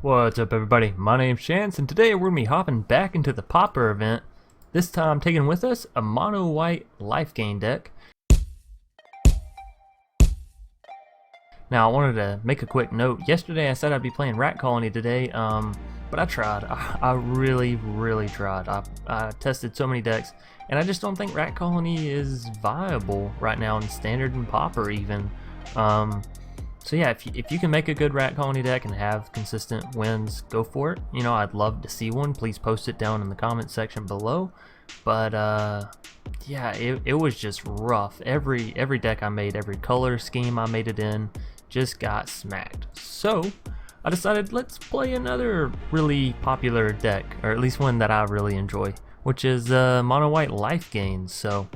What's up everybody, my name's Chance and today we're going to be hopping back into the Pauper event, this time taking with us a mono white LIFEGAIN deck. Now I wanted to make a quick note. Yesterday I said I'd be playing Rat Colony today, but I tried. I really tried. I tested so many decks and I just don't think Rat Colony is viable right now in Standard and Pauper even. So yeah, if you can make a good Rat Colony deck and have consistent wins, go for it. You know, I'd love to see one. Please post it down in the comment section below. But yeah, it was just rough. Every deck I made, every color scheme I made it in, just got smacked. So I decided let's play another really popular deck, or at least one that I really enjoy, which is mono white LIFEGAIN. So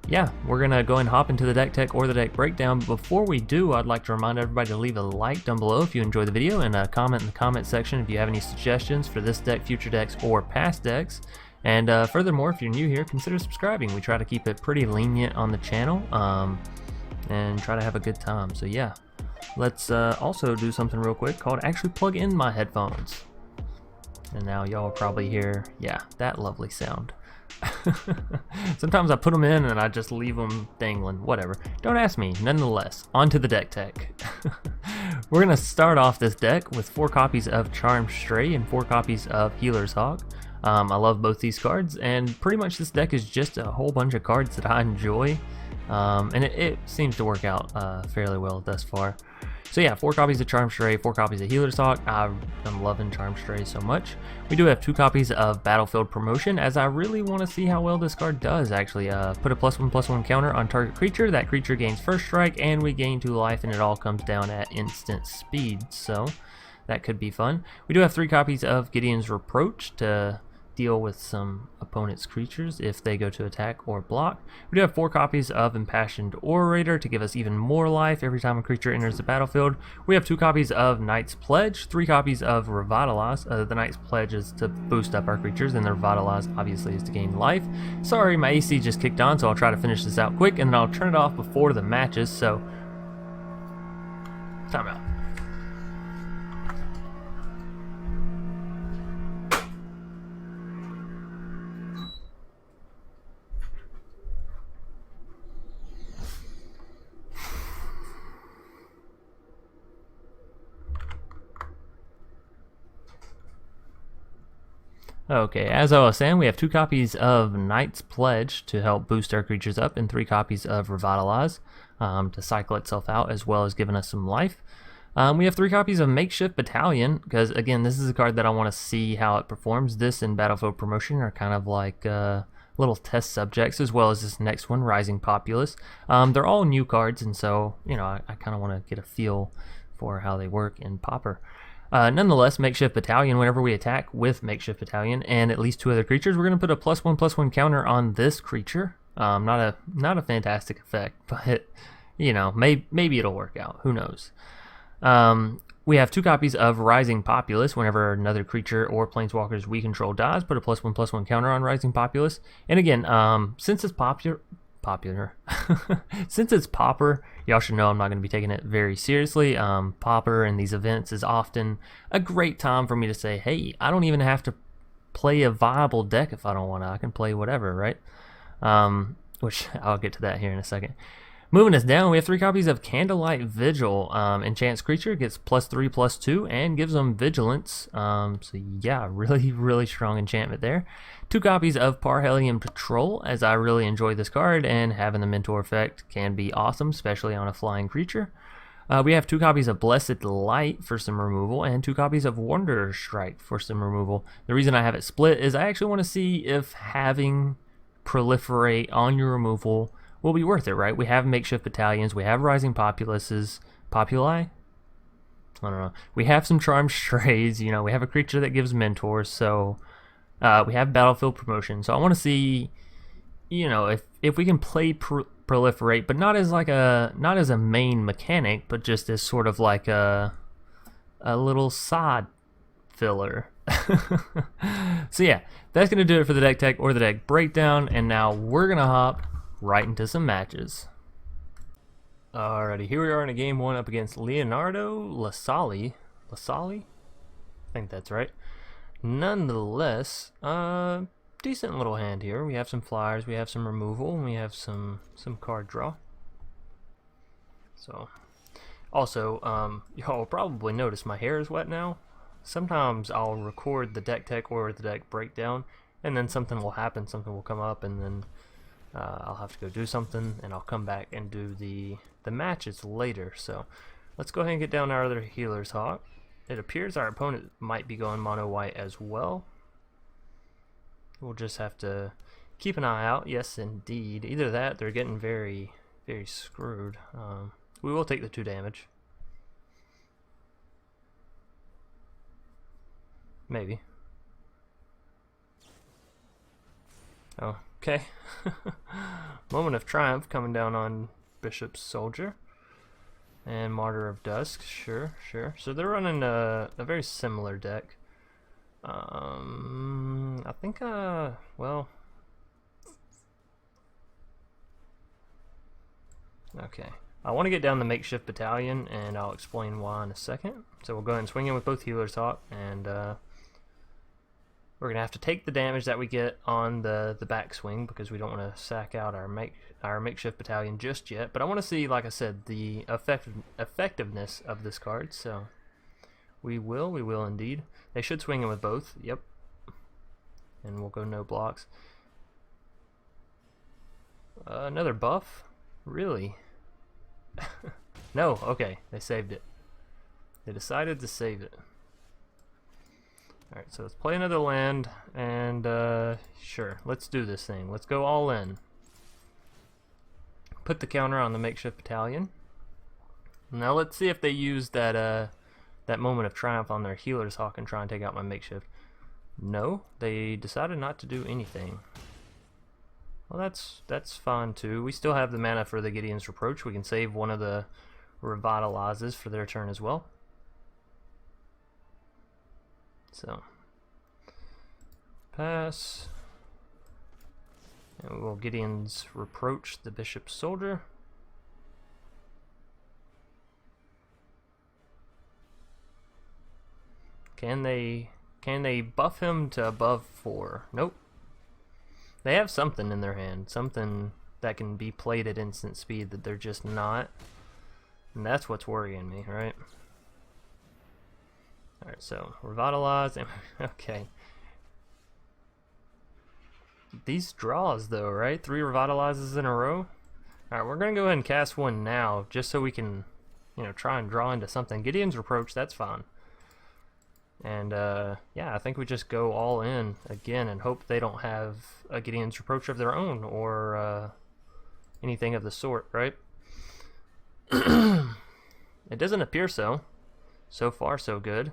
yeah, we're gonna go and hop into the deck tech or the deck breakdown. But before we do, I'd like to remind everybody to leave a like down below if you enjoy the video, and a comment in the comment section if you have any suggestions for this deck, future decks, or past decks. And furthermore, if you're new here, consider subscribing. We try to keep it pretty lenient on the channel and try to have a good time. So yeah, let's also do something real quick called actually plug in my headphones. And now y'all will probably hear, yeah, that lovely sound. Sometimes I put them in and I just leave them dangling, whatever. Don't ask me. Nonetheless, on to the deck tech. We're going to start off this deck with 4 copies of Charmed Stray and 4 copies of Healer's Hawk. I love both these cards, and pretty much this deck is just a whole bunch of cards that I enjoy, and it seems to work out fairly well thus far. So yeah, 4 copies of Charmed Stray, 4 copies of Healer's Hawk. I'm loving Charmed Stray so much. We do have 2 copies of Battlefield Promotion, as I really want to see how well this card does actually. Put a +1/+1 counter on target creature. That creature gains first strike, and we gain 2 life, and it all comes down at instant speed. So that could be fun. We do have 3 copies of Gideon's Reproach to deal with some opponent's creatures if they go to attack or block. We do have 4 copies of Impassioned Orator to give us even more life every time a creature enters the battlefield. We have 2 copies of Knight's Pledge, 3 copies of Revitalize. The Knight's Pledge is to boost up our creatures, and the Revitalize obviously is to gain life. Sorry, my AC just kicked on, so I'll try to finish this out quick, and then I'll turn it off before the matches, so time out. Okay, as I was saying, we have 2 copies of Knight's Pledge to help boost our creatures up, and 3 copies of Revitalize to cycle itself out, as well as giving us some life. We have 3 copies of Makeshift Battalion, because again, this is a card that I want to see how it performs. This and Battlefield Promotion are kind of like little test subjects, as well as this next one, Rising Populace. They're all new cards, and so, you know, I kind of want to get a feel for how they work in Pauper. Nonetheless, Makeshift Battalion, whenever we attack with Makeshift Battalion and at least 2 other creatures, we're going to put a +1/+1 counter on this creature. Not a fantastic effect, but you know, maybe it'll work out. Who knows? We have 2 copies of Rising Populace. Whenever another creature or planeswalkers we control dies, put a +1/+1 counter on Rising Populace. And again, since it's popular since it's Pauper, y'all should know I'm not going to be taking it very seriously. Pauper in these events is often a great time for me to say, hey, I don't even have to play a viable deck if I don't want to. I can play whatever, right? Which I'll get to that here in a second. Moving us down, we have 3 copies of Candlelight Vigil. Enchants creature, gets +3/+2, and gives them Vigilance. So yeah, really strong enchantment there. 2 copies of Parhelion Patrol, as I really enjoy this card, and having the Mentor effect can be awesome, especially on a flying creature. We have 2 copies of Blessed Light for some removal, and 2 copies of Wanderer's Strike for some removal. The reason I have it split is I actually want to see if having Proliferate on your removal will be worth it, right? We have Makeshift Battalions, we have Rising Populaces, Populi? I don't know. We have some Charmed Strays, you know, we have a creature that gives Mentors, so we have Battlefield Promotion. So I want to see, you know, if we can play Proliferate, but not as a main mechanic, but just as sort of like a little side filler. So yeah, that's gonna do it for the deck tech or the deck breakdown, and now we're gonna hop right into some matches. Alrighty, here we are in a game 1 up against Leonardo Lasali. I think that's right. Nonetheless, decent little hand here. We have some flyers, we have some removal, and we have some card draw. So, also, y'all will probably notice my hair is wet now. Sometimes I'll record the deck tech or the deck breakdown, and then something will happen, something will come up, and then I'll have to go do something, and I'll come back and do the matches later. So let's go ahead and get down our other Healer's Hawk. It appears our opponent might be going mono white as well. We'll just have to keep an eye out. Yes, indeed. Either that, they're getting very, very screwed. We will take the 2 damage. Maybe. Oh, okay. Moment of Triumph coming down on Bishop's Soldier. And Martyr of Dusk, sure. So they're running a very similar deck. I think, well... Okay. I want to get down the Makeshift Battalion, and I'll explain why in a second. So we'll go ahead and swing in with both Healer's Hawk, and we're going to have to take the damage that we get on the backswing, because we don't want to sack out our Makeshift Battalion just yet. But I want to see, like I said, the effectiveness of this card, so we will indeed. They should swing in with both, yep. And we'll go no blocks. Another buff? Really? No, okay, they saved it. They decided to save it. Alright, so let's play another land, and sure, let's do this thing. Let's go all in. Put the counter on the Makeshift Battalion. Now let's see if they use that Moment of Triumph on their Healer's Hawk and try and take out my Makeshift. No, they decided not to do anything. Well, that's fine too. We still have the mana for the Gideon's Reproach. We can save one of the Revitalizes for their turn as well. So, pass. And we'll Gideon's Reproach the Bishop's Soldier. Can they buff him to above 4? Nope. They have something in their hand, something that can be played at instant speed that they're just not. And that's what's worrying me, right? Alright, so Revitalize. Okay. These draws, though, right? 3 Revitalizes in a row. Alright, we're going to go ahead and cast one now, just so we can, you know, try and draw into something. Gideon's Reproach, that's fine. And, yeah, I think we just go all in again and hope they don't have a Gideon's Reproach of their own or anything of the sort, right? It doesn't appear so. So far, so good.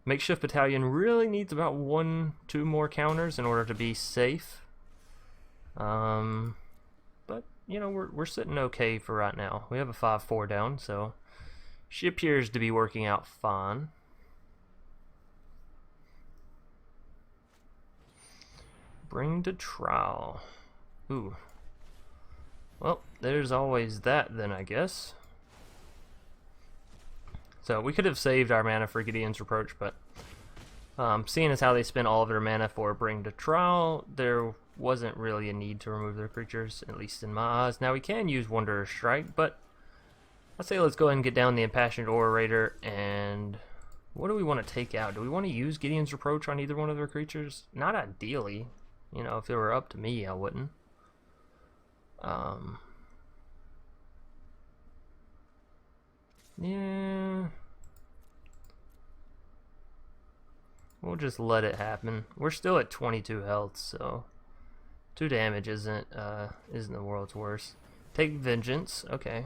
Makeshift Battalion really needs about 1-2 more counters in order to be safe. But, you know, we're sitting okay for right now. We have a 5-4 down, so she appears to be working out fine. Bring to trial. Ooh. Well, there's always that then, I guess. So we could have saved our mana for Gideon's Reproach, but seeing as how they spent all of their mana for Bring to Trial, there wasn't really a need to remove their creatures, at least in my eyes. Now we can use Wanderer's Strike, but I'd say let's go ahead and get down the Impassioned Orator, and what do we want to take out? Do we want to use Gideon's Reproach on either one of their creatures? Not ideally. You know, if it were up to me, I wouldn't. Yeah. We'll just let it happen. We're still at 22 health, so 2 damage isn't the world's worst. Take Vengeance, okay.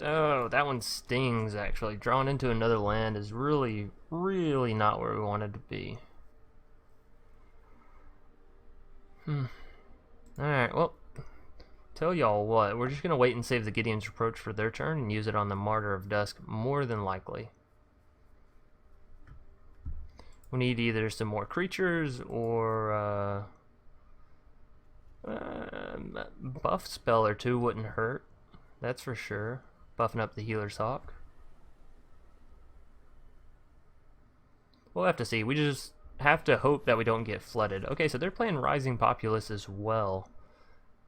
Oh, that one stings, actually. Drawn into another land is really, really not where we wanted to be. Alright, well, tell y'all what, we're just going to wait and save the Gideon's Reproach for their turn and use it on the Martyr of Dusk, more than likely. We need either some more creatures or buff spell or 2 wouldn't hurt, that's for sure. Buffing up the Healer's Hawk. We'll have to see. We just have to hope that we don't get flooded. Okay, so they're playing Rising Populace as well.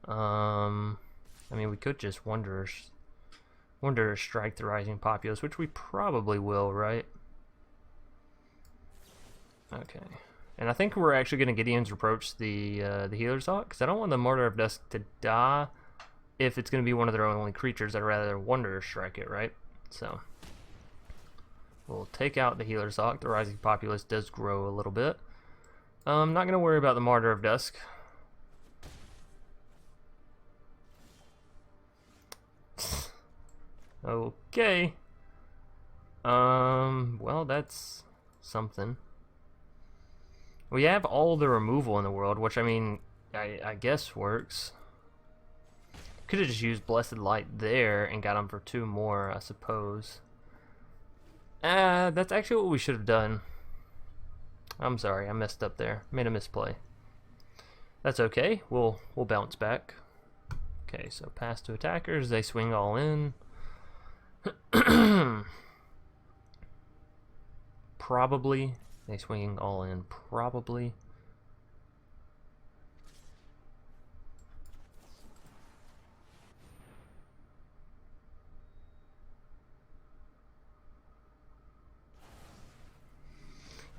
I mean, we could just Wanderer strike the Rising Populace, which we probably will, right? Okay. And I think we're actually going to Gideon's Reproach the Healer's Hawk, because I don't want the Martyr of Dusk to die if it's going to be one of their only creatures. I'd rather Wanderer strike it, right? So we'll take out the Healer's Hawk. The Rising Populace does grow a little bit. I'm not going to worry about the Martyr of Dusk. Okay. Well, that's something. We have all the removal in the world, which, I mean, I guess works. Could have just used Blessed Light there and got him for 2 more, I suppose. That's actually what we should have done. I'm sorry, I messed up there. Made a misplay. That's okay. We'll bounce back. Okay, so pass to attackers. They swing all in. Probably. They swing all in. Probably.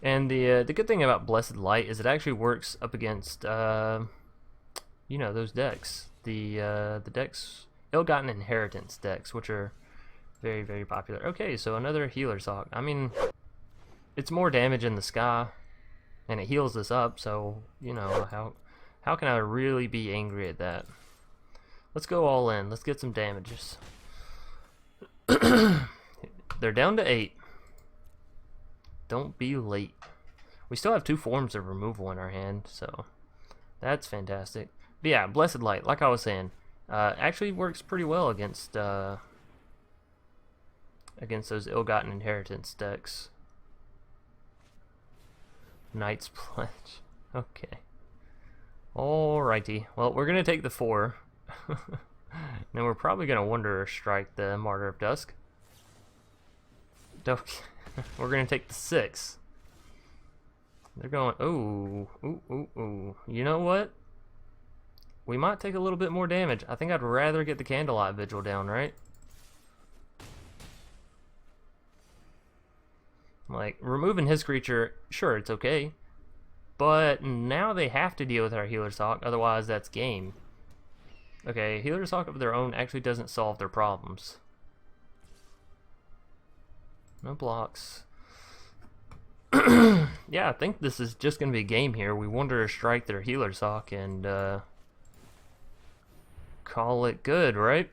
And the good thing about Blessed Light is it actually works up against you know, those decks. The decks, Ill-Gotten Inheritance decks, which are very, very popular. Okay, so another Healer's Hawk. I mean, it's more damage in the sky, and it heals us up, so, you know, how can I really be angry at that? Let's go all in. Let's get some damages. They're down to 8. Don't be late. We still have 2 forms of removal in our hand, so that's fantastic. But yeah, Blessed Light, like I was saying, actually works pretty well against those Ill-Gotten Inheritance decks. Knight's Pledge. Okay. Alrighty. Well, we're gonna take the 4. Then we're probably gonna Wanderer strike the Martyr of Dusk. Okay. We're gonna take the 6. They're going, ooh, ooh, ooh, ooh. You know what? We might take a little bit more damage. I think I'd rather get the Candlelight Vigil down, right? Like, removing his creature, sure, it's okay. But now they have to deal with our Healer's Hawk, otherwise that's game. Okay, Healer's Hawk of their own actually doesn't solve their problems. No blocks. Yeah, I think this is just going to be a game here. We Wanderer strike their Healer's Hawk and call it good, right?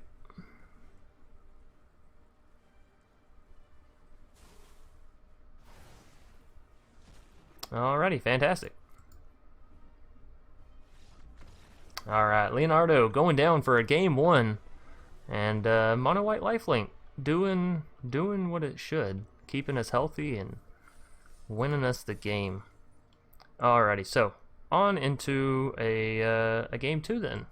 Alrighty, fantastic. Alright, Leonardo going down for a game 1. And Mono White Lifelink doing what it should. Keeping us healthy and winning us the game. Alrighty, so on into a game 2 then.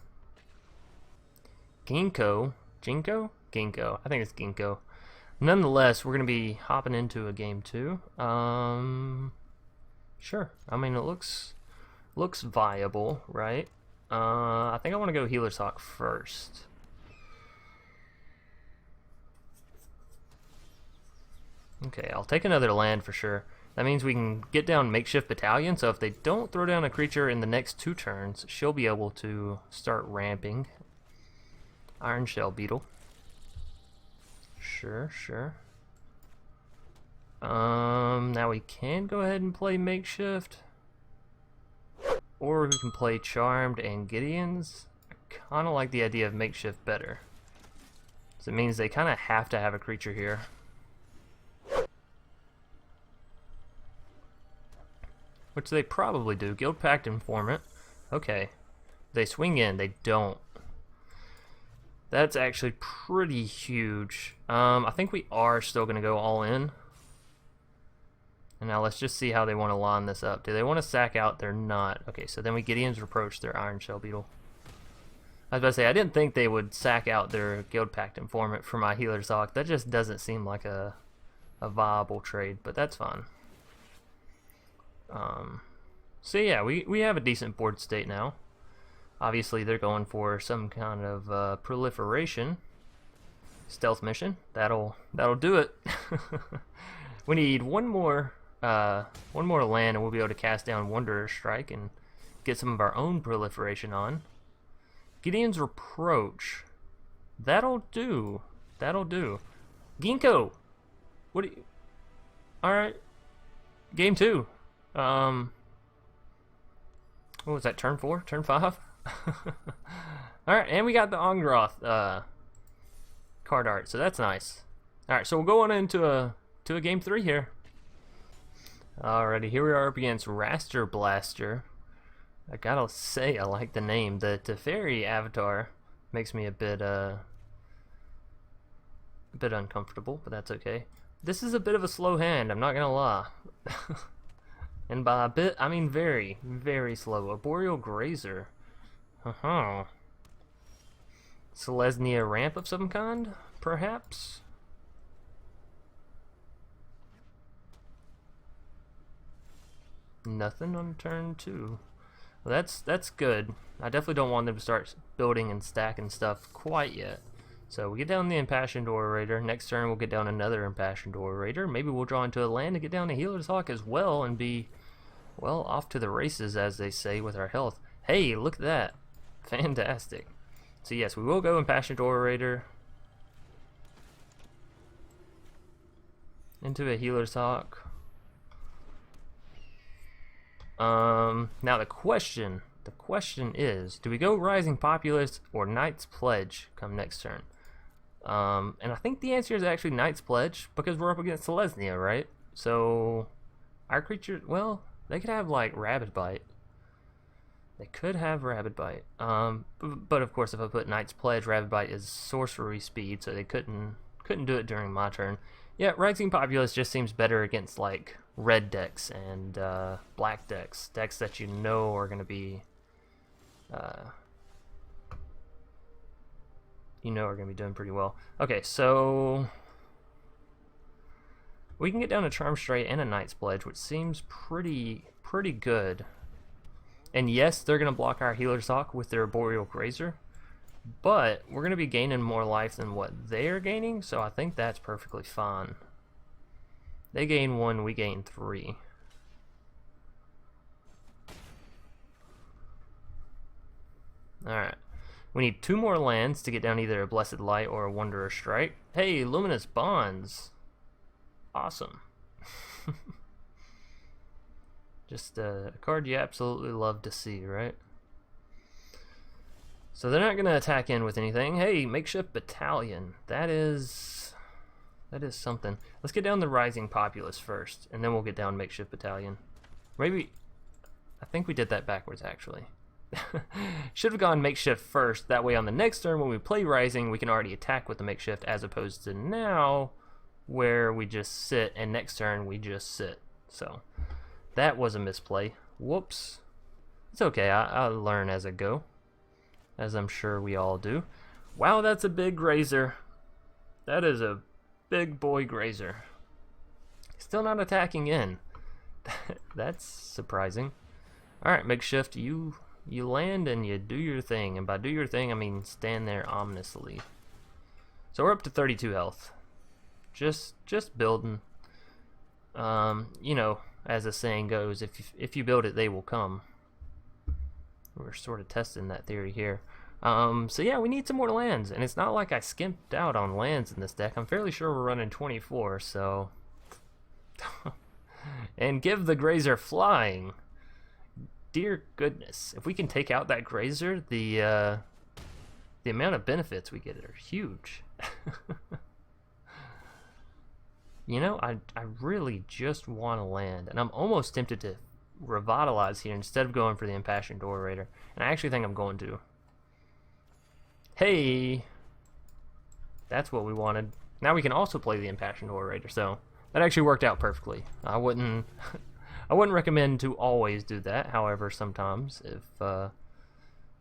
Ginkgo? Ginkgo. I think it's Ginkgo. Nonetheless, we're going to be hopping into a game 2. Sure. I mean, it looks viable, right? I think I want to go Healer's Hawk first. Okay, I'll take another land for sure. That means we can get down Makeshift Battalion, so if they don't throw down a creature in the next 2 turns, she'll be able to start ramping. Iron Shell Beetle. Sure. Now we can go ahead and play Makeshift. Or we can play Charmed and Gideon's. I kind of like the idea of Makeshift better. So it means they kind of have to have a creature here. Which they probably do. Guild Pact Informant. Okay. They swing in. They don't. That's actually pretty huge. I think we are still going to go all in. And now let's just see how they want to line this up. Do they want to sack out? They're not. Okay, so then we Gideon's Reproach their Iron Shell Beetle. I was about to say, I didn't think they would sack out their Guild Pact Informant for my Healer's Hawk. That just doesn't seem like a viable trade, but that's fine. So yeah, we have a decent board state now. Obviously, they're going for some kind of proliferation stealth mission. That'll do it. We need one more land, and we'll be able to cast down Wanderer Strike and get some of our own proliferation on. Gideon's Reproach. That'll do. That'll do. Ginkgo. What? All right. Game 2. What was that? Turn 4? Turn 5? All right, and we got the Ongroth card art, so that's nice. All right, so we'll go on into a game 3 here. Alrighty, here we are up against Raster Blaster. I gotta say, I like the name. The Teferi avatar makes me a bit uncomfortable, but that's okay. This is a bit of a slow hand, I'm not gonna lie. And by a bit, I mean very, very slow. A Boreal Grazer. Selesnya ramp of some kind, perhaps? Nothing on turn 2. Well, that's good. I definitely don't want them to start building and stacking stuff quite yet. So we get down the Impassioned Orator. Next turn we'll get down another Impassioned Orator. Maybe we'll draw into a land and get down a Healer's Hawk as well and be, well, off to the races, as they say, with our health. Hey, look at that. Fantastic. So yes, we will go Impassioned Orator into a Healer's Hawk. Now the question is, do we go Rising Populace or Knight's Pledge come next turn? And I think the answer is actually Knight's Pledge, because we're up against Selesnya, right? So our creature, well, they could have like Rabid Bite. They could have Rabid Bite. But of course, if I put Knight's Pledge, Rabid Bite is sorcery speed, so they couldn't do it during my turn. Yeah, Rising Populace just seems better against like red decks and black decks that you know are going to be doing pretty well. Okay, so we can get down a Charm Stray and a Knight's Pledge, which seems pretty good. And yes, they're going to block our Healer's Hawk with their Boreal Grazer, but we're going to be gaining more life than what they're gaining, so I think that's perfectly fine. They gain 1, we gain 3. Alright. We need 2 more lands to get down either a Blessed Light or a Wanderer Strike. Hey, Luminous Bonds. Awesome. Just a card you absolutely love to see, right? So they're not going to attack in with anything. Hey, Makeshift Battalion. That is something. Let's get down the Rising Populace first, and then we'll get down Makeshift Battalion. Maybe, I think we did that backwards, actually. Should have gone Makeshift first. That way on the next turn when we play Rising, we can already attack with the Makeshift, as opposed to now, where we just sit, and next turn we just sit. So that was a misplay. Whoops. It's okay, I'll learn as I go, as I'm sure we all do. Wow, that's a big Grazer. That is a big boy Grazer. Still not attacking in. That's surprising. Alright, Makeshift, you land and you do your thing. And by do your thing, I mean stand there ominously. So we're up to 32 health. Just building. You know, as the saying goes, if you build it, they will come. We're sort of testing that theory here. So yeah, we need some more lands, and it's not like I skimped out on lands in this deck. I'm fairly sure we're running 24, so... And give the Grazer flying. Dear goodness, if we can take out that Grazer, the amount of benefits we get are huge. You know, I really just want to land, and I'm almost tempted to Revitalize here instead of going for the Impassioned Orator, and I actually think I'm going to. Hey, that's what we wanted. Now we can also play the Impassioned Orator, so that actually worked out perfectly. I wouldn't recommend to always do that. However, sometimes if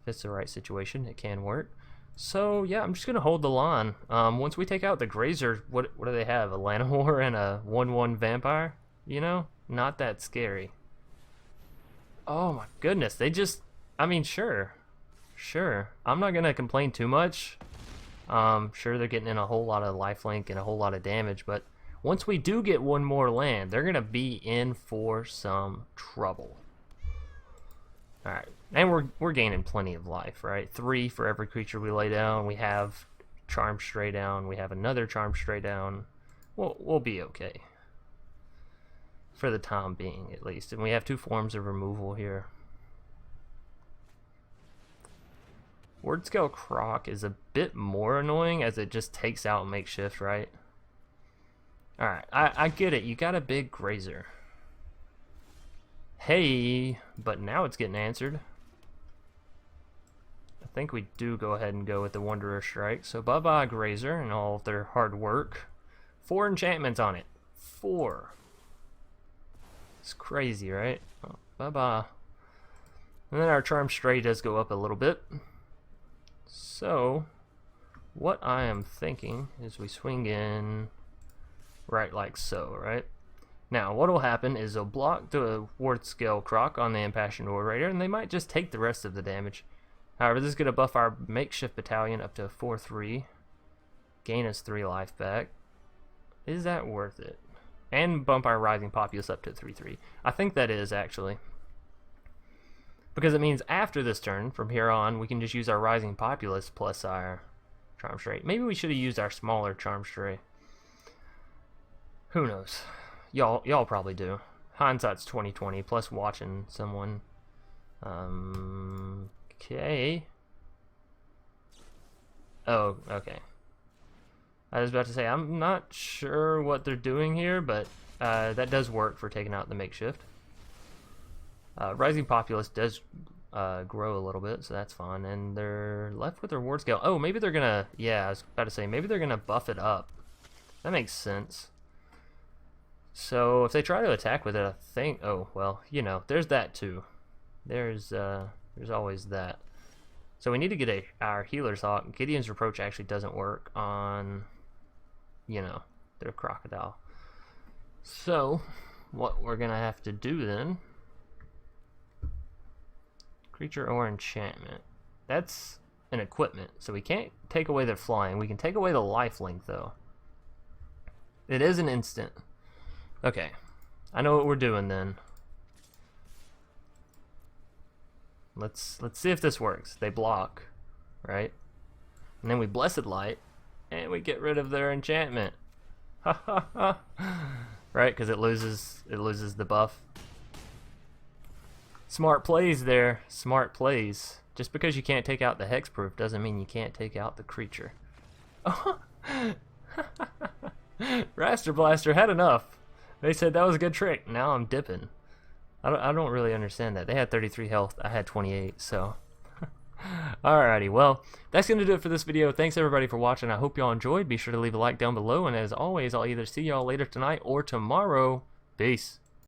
it's the right situation, it can work. So yeah, I'm just gonna hold the line. Once we take out the Grazer, what do they have? A Llanowar and a 1/1 Vampire? You know, not that scary. Oh my goodness, they just, I mean, sure. I'm not gonna complain too much. Sure, they're getting in a whole lot of lifelink and a whole lot of damage, but once we do get one more land, they're gonna be in for some trouble. Alright, and we're gaining plenty of life, right? 3 for every creature we lay down. We have Charm Stray down. We have another Charm Stray down. We'll be okay. For the time being, at least. And we have 2 forms of removal here. Word Scale Croc is a bit more annoying as it just takes out Makeshift, right? Alright, I get it. You got a big Grazer. Hey, but now it's getting answered. I think we do go ahead and go with the Wanderer Strike. So bye-bye Grazer and all of their hard work. 4 enchantments on it. 4. It's crazy, right? Oh, bye-bye. And then our Charm Stray does go up a little bit. So, what I am thinking is we swing in right like so, right? Now, what will happen is they'll block the Ward Scale Croc on the Impassioned Orator, and they might just take the rest of the damage. However, this is going to buff our Makeshift Battalion up to 4/3. Gain us 3 life back. Is that worth it? And bump our Rising Populace up to 3/3. I think that is, actually. Because it means after this turn, from here on, we can just use our Rising Populace plus our Charm Stray. Maybe we should have used our smaller Charm Stray. Who knows? Y'all probably do. Hindsight's 20/20, plus watching someone. Okay. Oh, okay. I was about to say, I'm not sure what they're doing here, but that does work for taking out the Makeshift. Rising Populace does grow a little bit, so that's fine. And they're left with their Ward Scale. Oh, maybe they're gonna, yeah, I was about to say, maybe they're gonna buff it up. That makes sense. So if they try to attack with it, I think, oh, well, you know, there's that too. There's always that. So we need to get our Healer's Hawk. Gideon's Reproach actually doesn't work on, you know, their Crocodile. So what we're gonna have to do then, creature or enchantment. That's an equipment, so we can't take away their flying. We can take away the lifelink though. It is an instant. Okay, I know what we're doing then. Let's see if this works. They block, right? And then we Blessed Light, and we get rid of their enchantment. Ha ha ha! Right, because it loses the buff. Smart plays there. Smart plays. Just because you can't take out the hexproof doesn't mean you can't take out the creature. Raster Blaster had enough. They said that was a good trick. Now I'm dipping. I don't really understand that. They had 33 health. I had 28, so. Alrighty, well, that's going to do it for this video. Thanks everybody for watching. I hope y'all enjoyed. Be sure to leave a like down below. And as always, I'll either see y'all later tonight or tomorrow. Peace.